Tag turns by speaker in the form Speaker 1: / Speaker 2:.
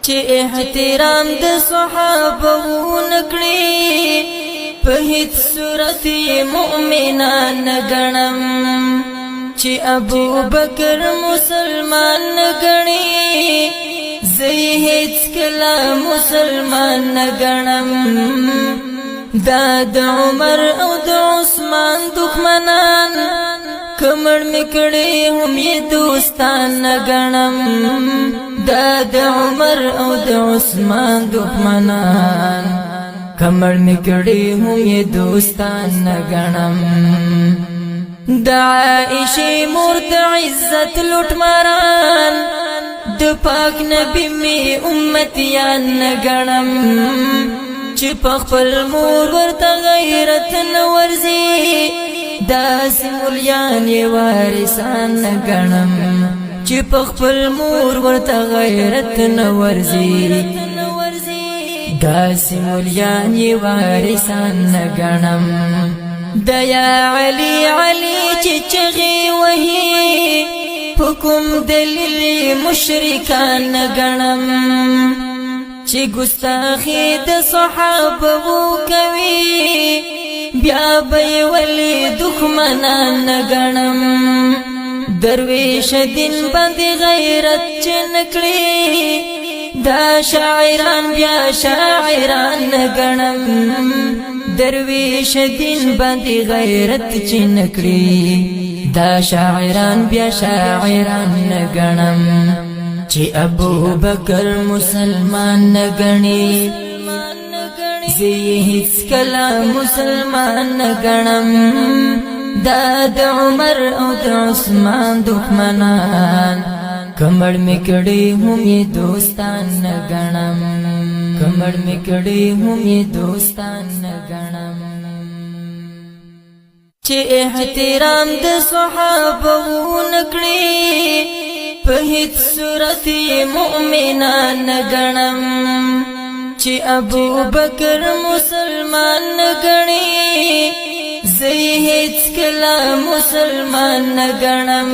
Speaker 1: چې احترام د صحابه نکړي په هیڅ صورت مؤمنان نګڼم چې ابو بکر مسلمان نګڼي زه هیڅ کله مسلمان نګڼم دا د عمر او د عثمان دښمنان کمر میکړي هم یې دوستان نګڼم دا د عمر او د عثمان دښمنان کمر میکړي هم یې دوستان نګڼم د عائشې مور د عزت لوټماران د پاک نبی می امتیان نګڼم چې په خپل مور ورته غیرت نه ورځي داسې مولیان یې وارثان نګڼم چې په خپل مور ورته غیرت نه ورځي داسې مولیان یې وارثان نګڼم د یا علی علی چې چغې وهي په کوم دلیل مشرکان نګڼم چې ګستاخي د صحابه کوي بیا به ولې دښمنان نګڼم درویش دین باندې غیرت چې نکړي دا شاعران بیا شاعران نګڼم درویش دین باندې غیرت چې نکړي دا شاعران بیا شاعران نګڼم چې ابو بکر مسلمان نګڼي زه هیڅ کله مسلمان نګڼم دا د عمر او د عثمان دښمنان کمر میکړي هم یې دوستان نګڼم کمر میکړي هم یې دوستان نګڼم چې احترام د صحابه نکړي په هیڅ صورت مؤمنان نګڼم چې ابو بکر مسلمان نګڼي زه هیڅ کله مسلمان نګڼم